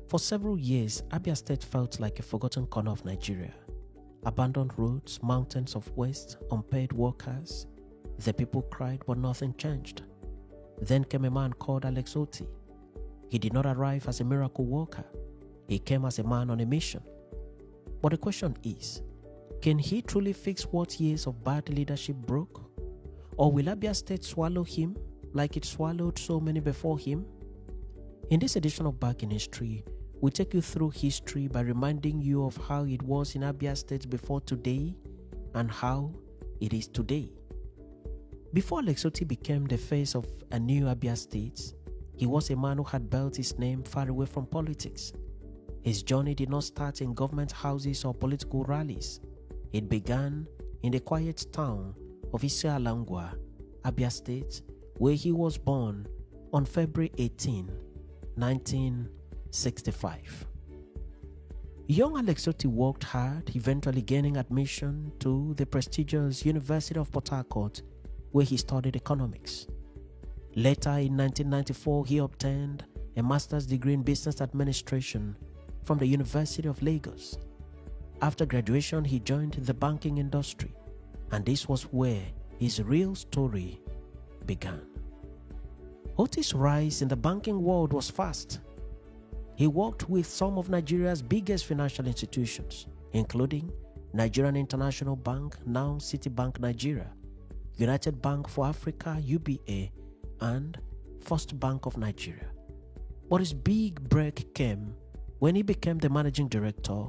For several years, Abia State felt like a forgotten corner of Nigeria. Abandoned roads, mountains of waste, unpaid workers. The people cried, but nothing changed. Then came a man called Alex Otti. He did not arrive as a miracle worker. He came as a man on a mission. But the question is, can he truly fix what years of bad leadership broke? Or will Abia State swallow him like it swallowed so many before him? In this edition of Back in History, we take you through history by reminding you of how it was in Abia State before today and how it is today. Before Alex Otti became the face of a new Abia State, he was a man who had built his name far away from politics. His journey did not start in government houses or political rallies. It began in the quiet town of Isialangwa, Abia State, where he was born on February 18, 1965. Young Alex Otti worked hard, eventually gaining admission to the prestigious University of Port Harcourt, where he studied economics. Later in 1994, he obtained a master's degree in business administration from the University of Lagos. After graduation, he joined the banking industry, and this was where his real story began. Otti's rise in the banking world was fast. He worked with some of Nigeria's biggest financial institutions, including Nigerian International Bank, now Citibank Nigeria, United Bank for Africa, UBA, and First Bank of Nigeria. But his big break came when he became the managing director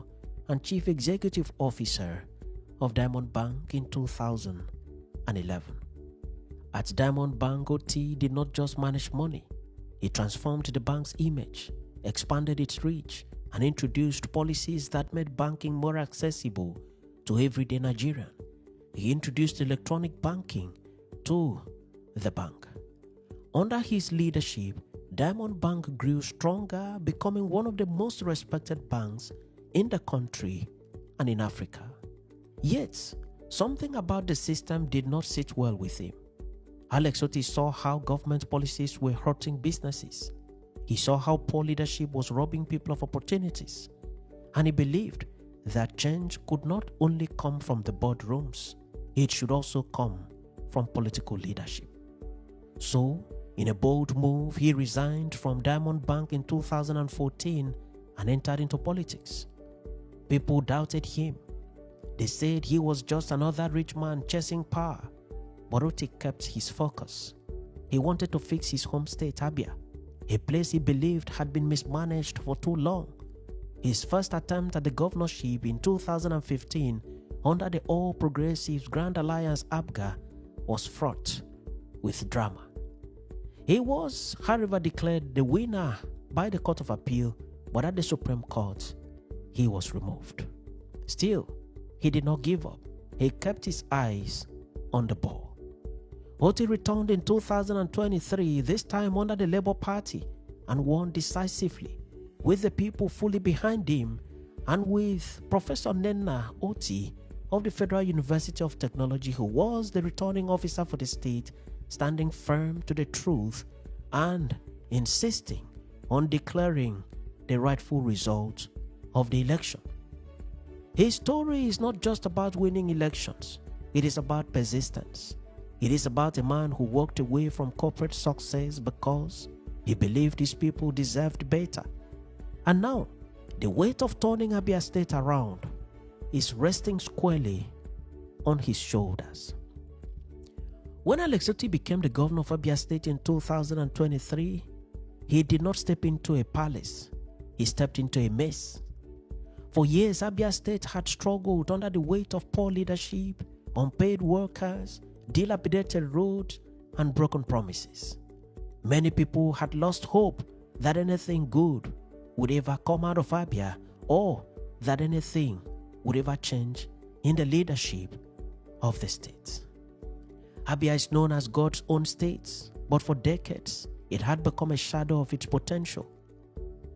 and chief executive officer of Diamond Bank in 2011. At Diamond Bank, Otti did not just manage money. He transformed the bank's image, expanded its reach, and introduced policies that made banking more accessible to everyday Nigerians. He introduced electronic banking to the bank. Under his leadership, Diamond Bank grew stronger, becoming one of the most respected banks in the country and in Africa. Yet, something about the system did not sit well with him. Alex Otti saw how government policies were hurting businesses. He saw how poor leadership was robbing people of opportunities. And he believed that change could not only come from the boardrooms, it should also come from political leadership. So, in a bold move, he resigned from Diamond Bank in 2014 and entered into politics. People doubted him. They said he was just another rich man chasing power. But Otti kept his focus. He wanted to fix his home state, Abia, a place he believed had been mismanaged for too long. His first attempt at the governorship in 2015 under the All Progressives Grand Alliance ABGA was fraught with drama. He was, however, declared the winner by the Court of Appeal, but at the Supreme Court, he was removed. Still, he did not give up. He kept his eyes on the ball. Otti returned in 2023, this time under the Labour Party, and won decisively, with the people fully behind him and with Professor Nenna Otti of the Federal University of Technology, who was the returning officer for the state, standing firm to the truth and insisting on declaring the rightful result of the election. His story is not just about winning elections, it is about persistence. It is about a man who walked away from corporate success because he believed his people deserved better. And now, the weight of turning Abia State around is resting squarely on his shoulders. When Alex Otti became the governor of Abia State in 2023, he did not step into a palace. He stepped into a mess. For years, Abia State had struggled under the weight of poor leadership, unpaid workers, dilapidated roads, and broken promises. Many people had lost hope that anything good would ever come out of Abia, or that anything would ever change in the leadership of the state. Abia is known as God's own state, but for decades, it had become a shadow of its potential.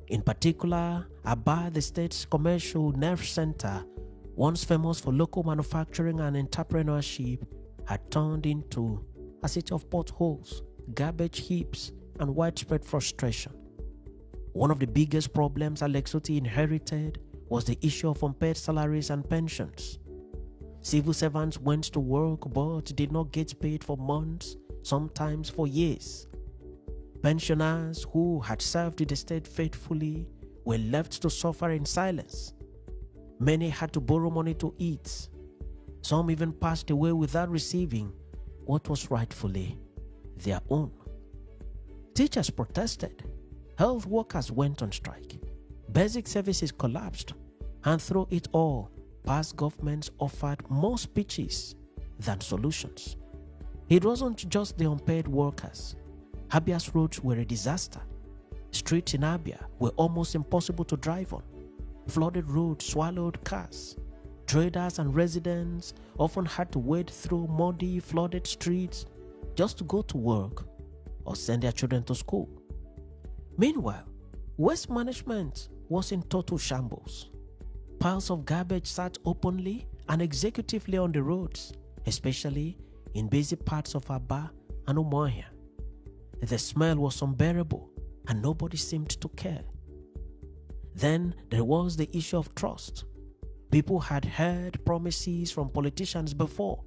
In particular, Abia, the state's commercial nerve center, once famous for local manufacturing and entrepreneurship, had turned into a city of potholes, garbage heaps, and widespread frustration. One of the biggest problems Alex Otti inherited was the issue of unpaid salaries and pensions. Civil servants went to work but did not get paid for months, sometimes for years. Pensioners who had served the state faithfully were left to suffer in silence. Many had to borrow money to eat. Some even passed away without receiving what was rightfully their own. Teachers protested. Health workers went on strike. Basic services collapsed. And through it all, past governments offered more speeches than solutions. It wasn't just the unpaid workers. Abia's roads were a disaster. Streets in Abia were almost impossible to drive on. Flooded roads swallowed cars. Traders and residents often had to wade through muddy, flooded streets just to go to work or send their children to school. Meanwhile, waste management was in total shambles. Piles of garbage sat openly and executively on the roads, especially in busy parts of Abia and Umuahia. The smell was unbearable and nobody seemed to care. Then there was the issue of trust. People had heard promises from politicians before.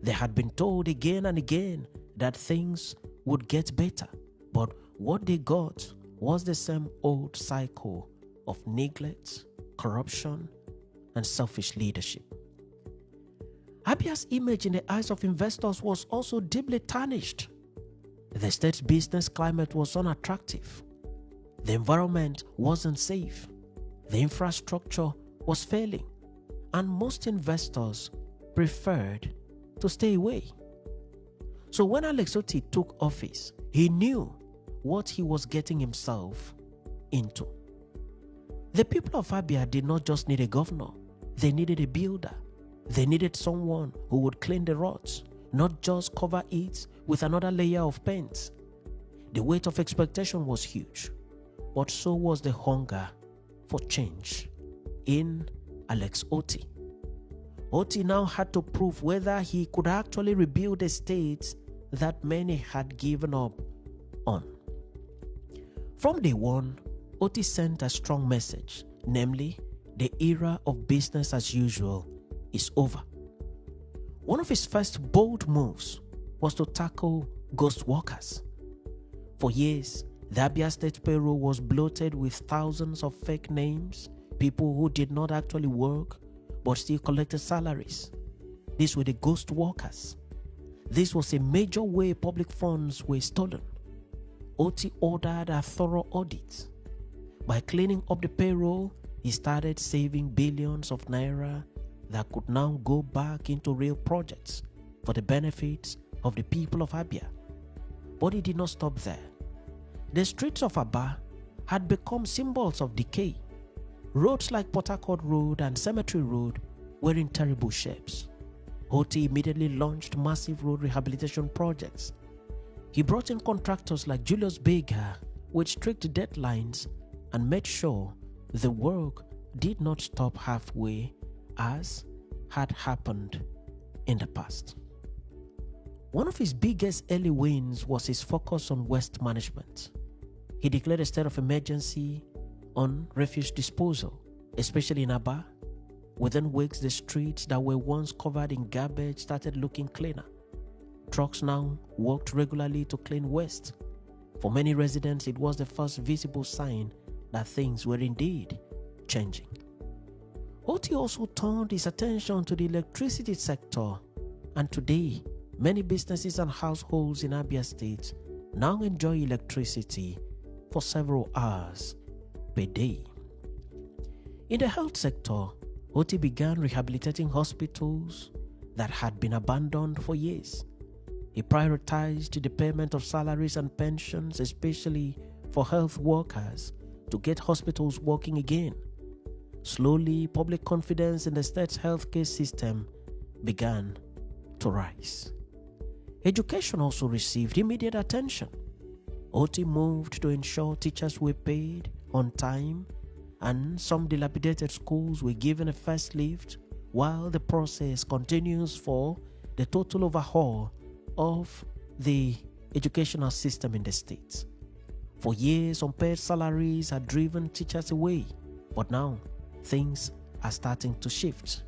They had been told again and again that things would get better, but what they got was the same old cycle of neglect, corruption, and selfish leadership. Abia's image in the eyes of investors was also deeply tarnished. The state's business climate was unattractive. The environment wasn't safe. The infrastructure was failing, and most investors preferred to stay away. So when Alex Otti took office, he knew what he was getting himself into. The people of Abia did not just need a governor, they needed a builder. They needed someone who would clean the roads, not just cover it with another layer of paint. The weight of expectation was huge, but so was the hunger for change in Alex Otti. Otti now had to prove whether he could actually rebuild a state that many had given up on. From day one, Otti sent a strong message, namely, the era of business as usual is over. One of his first bold moves was to tackle ghost workers. For years, the Abia state payroll was bloated with thousands of fake names, people who did not actually work but still collected salaries. These were the ghost workers. This was a major way public funds were stolen. Otti ordered a thorough audit. By cleaning up the payroll, he started saving billions of naira that could now go back into real projects for the benefits of the people of Abia. But he did not stop there. The streets of Abia had become symbols of decay. Roads like Port Harcourt Road and Cemetery Road were in terrible shapes. Otti immediately launched massive road rehabilitation projects. He brought in contractors like Julius Berger with strict deadlines and made sure the work did not stop halfway as had happened in the past. One of his biggest early wins was his focus on waste management. He declared a state of emergency on refuse disposal, especially in Abia. Within weeks, the streets that were once covered in garbage started looking cleaner. Trucks now worked regularly to clean waste. For many residents, it was the first visible sign that things were indeed changing. Otti also turned his attention to the electricity sector, and today, many businesses and households in Abia State now enjoy electricity for several hours per day. In the health sector, Otti began rehabilitating hospitals that had been abandoned for years. He prioritized the payment of salaries and pensions, especially for health workers, to get hospitals working again. Slowly, public confidence in the state's healthcare system began to rise. Education also received immediate attention. Otti moved to ensure teachers were paid on time, and some dilapidated schools were given a first lift, while the process continues for the total overhaul of the educational system in the state. For years, unpaid salaries had driven teachers away, but now things are starting to shift.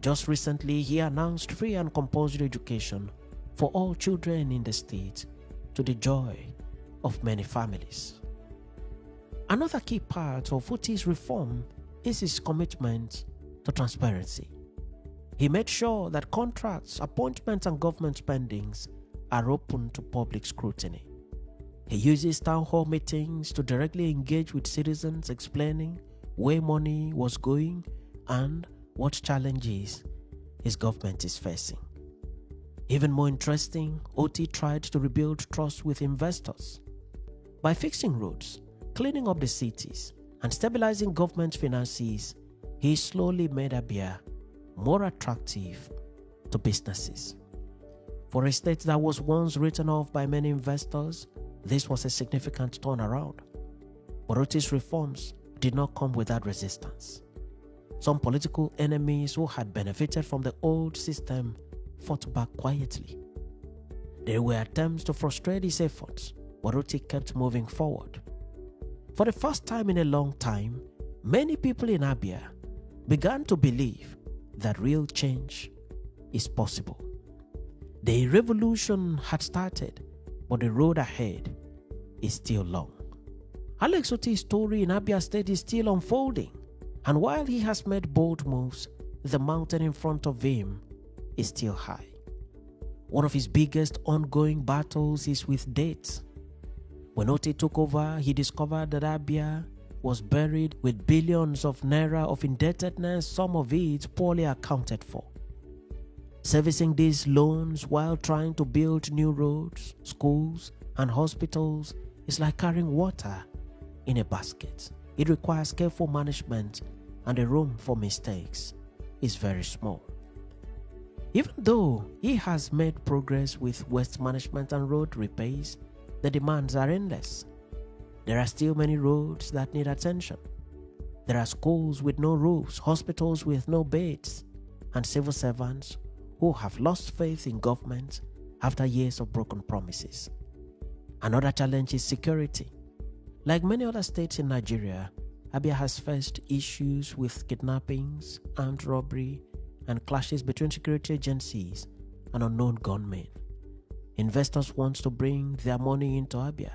Just recently, he announced free and compulsory education for all children in the state, to the joy of many families. Another key part of Otti's reform is his commitment to transparency. He made sure that contracts, appointments, and government spendings are open to public scrutiny. He uses town hall meetings to directly engage with citizens, explaining where money was going and what challenges his government is facing. Even more interesting, Otti tried to rebuild trust with investors. By fixing roads, cleaning up the cities, and stabilizing government finances, he slowly made Abia more attractive to businesses. For a state that was once written off by many investors, this was a significant turnaround. But Otti's reforms did not come without resistance. Some political enemies who had benefited from the old system fought back quietly. There were attempts to frustrate his efforts, but Otti kept moving forward. For the first time in a long time, many people in Abia began to believe that real change is possible. The revolution had started, but the road ahead is still long. Alex Otti's story in Abia State is still unfolding, and while he has made bold moves, the mountain in front of him is still high. One of his biggest ongoing battles is with debts. When Otti took over, he discovered that Abia was buried with billions of naira of indebtedness, some of it poorly accounted for. Servicing these loans while trying to build new roads, schools, and hospitals is like carrying water in a basket. It requires careful management, and the room for mistakes is very small. Even though he has made progress with waste management and road repairs, the demands are endless. There are still many roads that need attention. There are schools with no roofs, hospitals with no beds, and civil servants who have lost faith in government after years of broken promises. Another challenge is security. Like many other states in Nigeria, Abia has faced issues with kidnappings, armed robbery, and clashes between security agencies and unknown gunmen. Investors want to bring their money into Abia,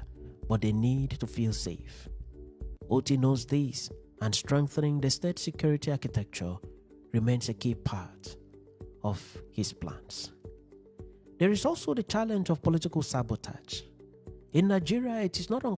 but they need to feel safe. Otti knows this, and strengthening the state security architecture remains a key part of his plans. There is also the challenge of political sabotage. In Nigeria, it is not